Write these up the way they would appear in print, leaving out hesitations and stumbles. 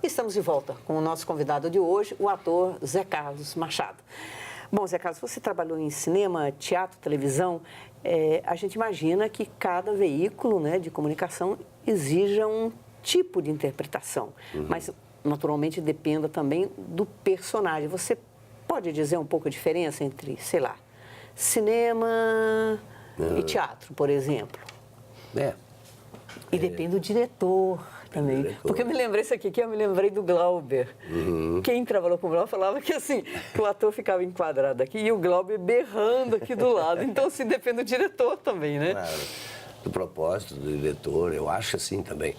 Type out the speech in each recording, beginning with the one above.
Estamos de volta com o nosso convidado de hoje, o ator Zé Carlos Machado. Bom, Zé Carlos, você trabalhou em cinema, teatro, televisão. A gente imagina que cada veículo, né, de comunicação exija um tipo de interpretação, mas naturalmente dependa também do personagem. Você pode dizer um pouco a diferença entre, sei lá, cinema e teatro, por exemplo? E depende do diretor também. Porque eu me lembrei isso aqui, que eu me lembrei do Glauber. Quem trabalhou com o Glauber falava que assim, que o ator ficava enquadrado aqui e o Glauber berrando aqui do lado. Então, assim, depende do diretor também, né? Claro, do propósito do diretor, eu acho assim também.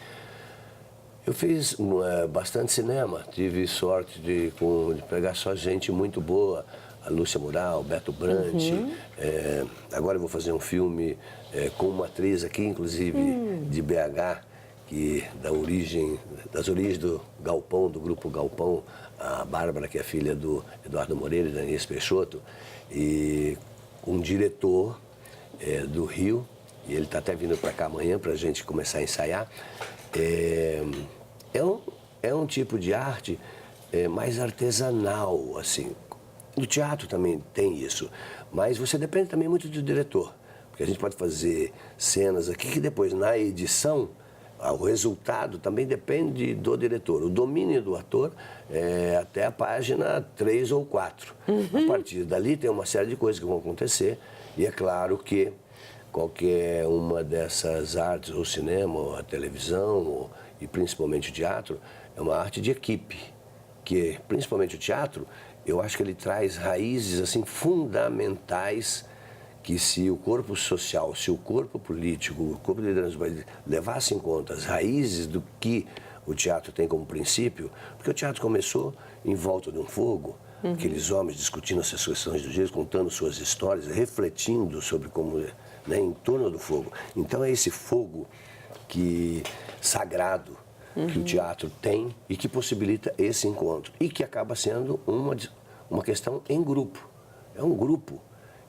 Eu fiz bastante cinema, tive sorte de pegar só gente muito boa, a Lúcia Mural, Beto Brandt. Agora eu vou fazer um filme com uma atriz aqui, inclusive, de BH, das origens do Galpão, do Grupo Galpão, a Bárbara, que é filha do Eduardo Moreira e da Inês Peixoto, e um diretor do Rio, e ele está até vindo para cá amanhã para a gente começar a ensaiar. É um tipo de arte mais artesanal, assim. No teatro também tem isso, mas você depende também muito do diretor, porque a gente pode fazer cenas aqui que depois, na edição, o resultado também depende do diretor. O domínio do ator é até a página 3 ou 4. A partir dali tem uma série de coisas que vão acontecer, e é claro que qualquer uma dessas artes, ou cinema, ou a televisão, e principalmente o teatro, é uma arte de equipe, que principalmente o teatro, eu acho que ele traz raízes assim fundamentais que, se o corpo social, se o corpo político, o corpo de liderança levasse em conta as raízes do que o teatro tem como princípio, porque o teatro começou em volta de um fogo, aqueles homens discutindo essas questões do dia, contando suas histórias, refletindo sobre como, né, em torno do fogo. Então é esse fogo sagrado que o teatro tem e que possibilita esse encontro e que acaba sendo uma questão em grupo. É um grupo.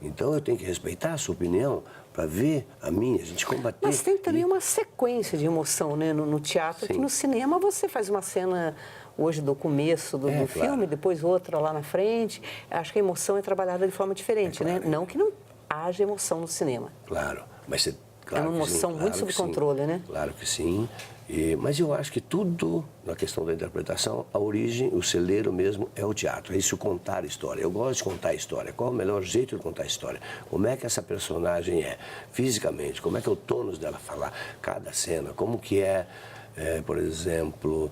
Então eu tenho que respeitar a sua opinião para ver a minha, a gente combater. Mas tem também uma sequência de emoção, né, no teatro, que no cinema você faz uma cena hoje do começo do filme, depois outra lá na frente. Acho que a emoção é trabalhada de forma diferente, né? Não que não haja emoção no cinema. Claro, mas é uma emoção muito sob controle, né? Claro que sim. Mas eu acho que tudo, na questão da interpretação, a origem, o celeiro mesmo é o teatro. É isso, contar a história. Eu gosto de contar a história. Qual é o melhor jeito de contar a história? Como é que essa personagem é fisicamente? Como é que é o tônus dela falar? Cada cena. Como que por exemplo,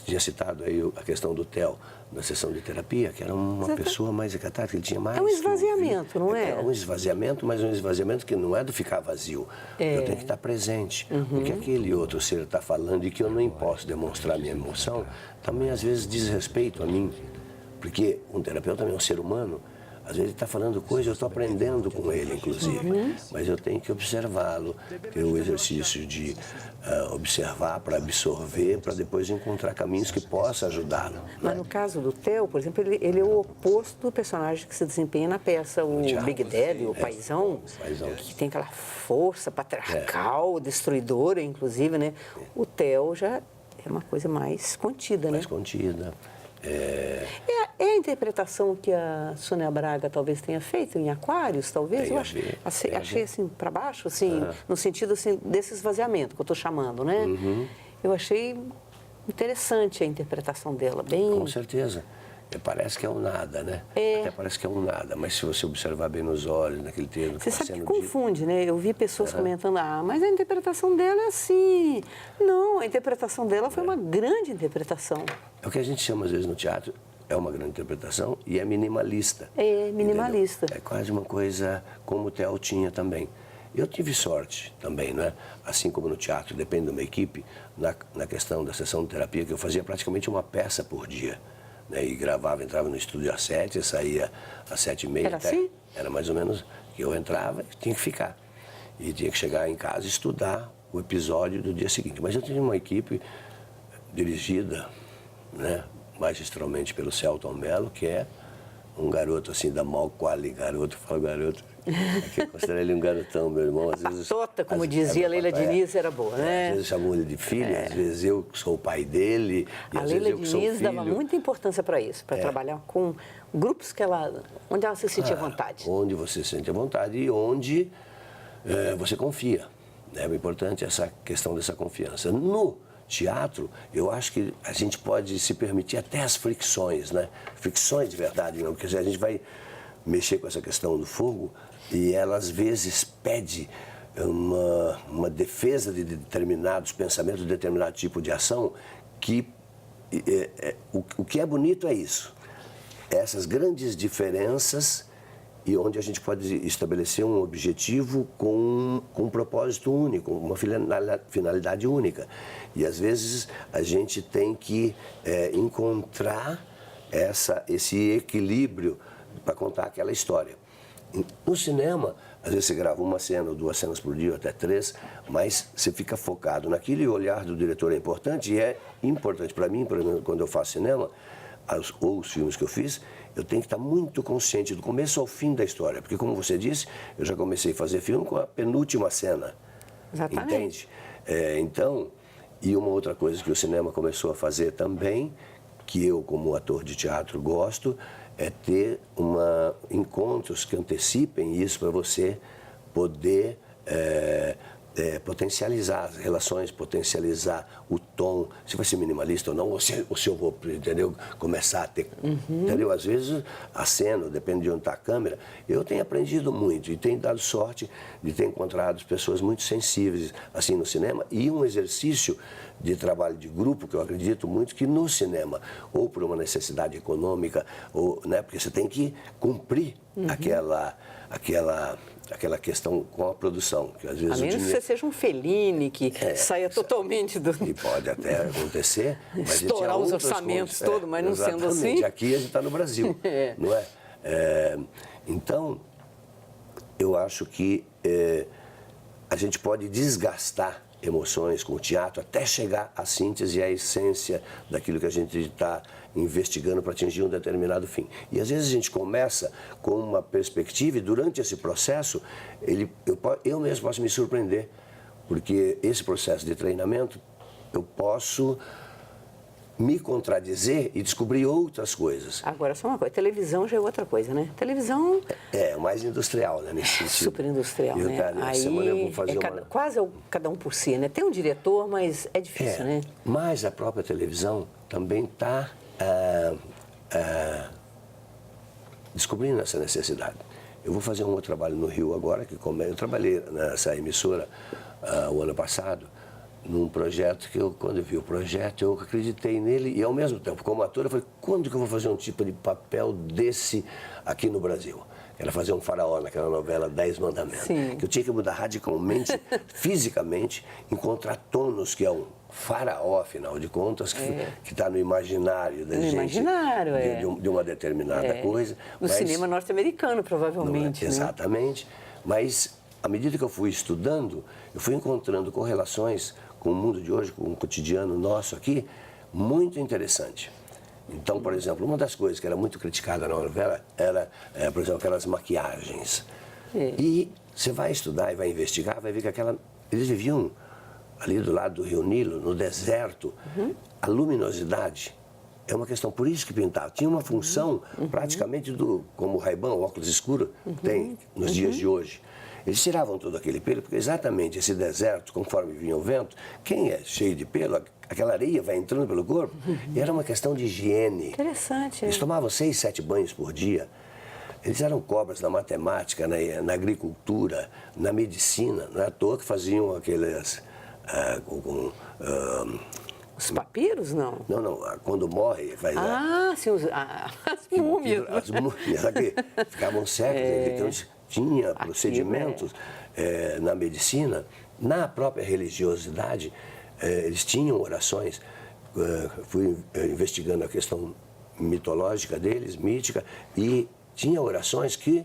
tinha citado aí a questão do Theo, na sessão de terapia, que era uma pessoa mais recatada, que ele tinha mais... É um esvaziamento, não é? É um esvaziamento, mas um esvaziamento que não é do ficar vazio. Eu tenho que estar presente. O que aquele outro ser está falando e que eu nem posso demonstrar minha emoção, também às vezes diz respeito a mim. Porque um terapeuta também é um ser humano. Às vezes ele está falando coisas, eu estou aprendendo com ele, inclusive. Mas eu tenho que observá-lo, ter o exercício de observar para absorver, para depois encontrar caminhos que possam ajudá-lo. Mas no caso do Theo, por exemplo, ele é o oposto do personagem que se desempenha na peça, o Big Daddy, o paizão, que tem aquela força patriarcal, destruidora, inclusive, né? O Theo já é uma coisa mais contida, né? Mais contida. É a interpretação que a Sônia Braga talvez tenha feito em Aquários, talvez? Eu achei assim, para baixo, assim, no sentido assim, desse esvaziamento que eu estou chamando, né? Eu achei interessante a interpretação dela, bem... Com certeza. Parece que é um nada, né? Até parece que é um nada, mas se você observar bem nos olhos, naquele texto... Você sabe que confunde, né? Eu vi pessoas comentando, mas a interpretação dela é assim. Não, a interpretação dela foi uma grande interpretação. É o que a gente chama, às vezes, no teatro, é uma grande interpretação e é minimalista. É, minimalista. Entendeu? É quase uma coisa como o Theo tinha também. Eu tive sorte também, não é? Assim como no teatro, depende de uma equipe, na questão da sessão de terapia, que eu fazia praticamente uma peça por dia. Né, e gravava, entrava no estúdio às 7, saía às 7h30. Era assim? Era mais ou menos que eu entrava e tinha que ficar. E tinha que chegar em casa e estudar o episódio do dia seguinte. Mas eu tinha uma equipe dirigida, né, magistralmente pelo Celton Mello, que é um garoto assim da mal quali, garoto, eu falo garoto, eu considero ele um garotão, meu irmão. Às vezes, Patota, como dizia a Leila Diniz, era boa, né? Às vezes chamam ele de filho, às vezes eu que sou o pai dele, e A às vezes Leila eu que sou o Diniz filho. dava muita importância para isso, para trabalhar com grupos onde ela se sentia à vontade. Onde você se sente à vontade e onde você confia. É importante essa questão dessa confiança. No teatro, eu acho que a gente pode se permitir até as fricções, né? Fricções de verdade, não, porque a gente vai mexer com essa questão do fogo e ela às vezes pede uma defesa de determinados pensamentos, de determinado tipo de ação, que o que é bonito é isso. Essas grandes diferenças e onde a gente pode estabelecer um objetivo com um propósito único, uma finalidade única. E às vezes a gente tem que encontrar esse equilíbrio para contar aquela história. No cinema, às vezes você grava uma cena ou 2 cenas por dia, ou até 3, mas você fica focado naquilo e o olhar do diretor é importante, e é importante para mim, quando eu faço cinema, ou os filmes que eu fiz, eu tenho que estar muito consciente do começo ao fim da história, porque como você disse, eu já comecei a fazer filme com a penúltima cena. Exatamente. Entende? Então, e uma outra coisa que o cinema começou a fazer também, que eu como ator de teatro gosto, é ter encontros que antecipem isso para você poder potencializar as relações, potencializar o tom, se vai ser minimalista ou não, ou se eu vou, entendeu, começar a ter, entendeu? Às vezes a cena, depende de onde está a câmera, eu tenho aprendido muito e tenho dado sorte de ter encontrado pessoas muito sensíveis assim no cinema e um exercício de trabalho de grupo que eu acredito muito que no cinema, ou por uma necessidade econômica, ou, né, porque você tem que cumprir aquela questão com a produção. Que às vezes a menos que você seja um Fellini, que saia totalmente do... E pode até acontecer. Mas estourar os orçamentos todos, mas não sendo assim. Aqui a gente está no Brasil, não é? Então, eu acho que a gente pode desgastar emoções com o teatro até chegar à síntese e à essência daquilo que a gente está investigando para atingir um determinado fim. E às vezes a gente começa com uma perspectiva e durante esse processo eu mesmo posso me surpreender, porque esse processo de treinamento eu posso me contradizer e descobrir outras coisas. Agora, só uma coisa, televisão já é outra coisa, né? Televisão... É mais industrial, né, nesse sentido. Super industrial, né? Aí, semana eu vou fazer quase cada um por si, né? Tem um diretor, mas é difícil, né? Mas a própria televisão também está descobrindo essa necessidade. Eu vou fazer um outro trabalho no Rio agora, eu trabalhei nessa emissora o ano passado, num projeto que quando eu vi o projeto, eu acreditei nele e ao mesmo tempo, como ator, eu falei, quando que eu vou fazer um tipo de papel desse aqui no Brasil? Era fazer um faraó naquela novela 10 Mandamentos. Sim. Que eu tinha que mudar radicalmente, fisicamente, encontrar tonos que é um faraó, afinal de contas, que está no imaginário da gente. Imaginário, de uma determinada coisa. No cinema norte-americano, provavelmente. Exatamente. Né? Mas, à medida que eu fui estudando, eu fui encontrando correlações com o mundo de hoje, com o cotidiano nosso aqui, muito interessante. Então, por exemplo, uma das coisas que era muito criticada na novela era, por exemplo, aquelas maquiagens. E você vai estudar e vai investigar, vai ver que eles viviam ali do lado do Rio Nilo, no deserto. A luminosidade é uma questão, por isso que pintava. Tinha uma função praticamente como o Ray-Ban, o óculos escuro, tem nos dias de hoje. Eles tiravam todo aquele pelo, porque exatamente esse deserto, conforme vinha o vento, quem é cheio de pelo, aquela areia vai entrando pelo corpo, e era uma questão de higiene. Interessante. Eles tomavam 6, 7 banhos por dia. Eles eram cobras na matemática, na agricultura, na medicina. Não é à toa que faziam aqueles... Os papiros, não? Não. Quando morre, faz... Sim, as múmias. As múmias que ficavam secas. Então, tinha procedimentos na medicina, na própria religiosidade, eles tinham orações. Fui investigando a questão mitológica deles, mítica, e tinha orações que,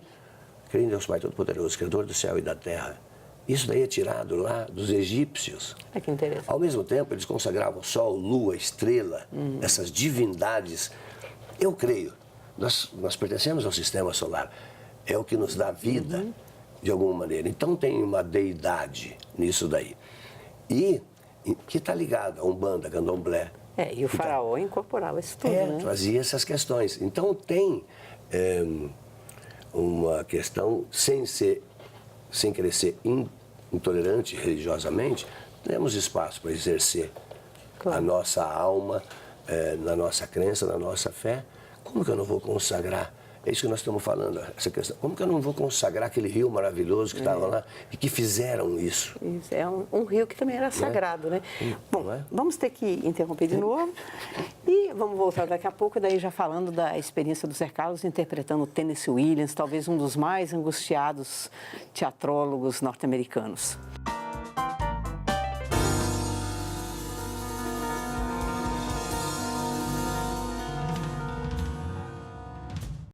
creio em Deus Pai Todo-Poderoso, Criador do céu e da terra. Isso daí é tirado lá dos egípcios. Que interessante. Ao mesmo tempo, eles consagravam sol, lua, estrela, essas divindades. Eu creio, nós pertencemos ao sistema solar. É o que nos dá vida, de alguma maneira. Então tem uma deidade nisso daí. E que está ligado a Umbanda, Candomblé. E o faraó incorporava isso tudo, né? Trazia essas questões. Então tem uma questão, sem querer ser intolerante religiosamente, temos espaço para exercer a nossa alma, na nossa crença, na nossa fé. Como que eu não vou consagrar? É isso que nós estamos falando, essa questão. Como que eu não vou consagrar aquele rio maravilhoso que estava lá e que fizeram isso? Isso é um rio que também era sagrado, né? Bom, vamos ter que interromper de novo e vamos voltar daqui a pouco, daí já falando da experiência do Zé Carlos interpretando Tennessee Williams, talvez um dos mais angustiados teatrólogos norte-americanos.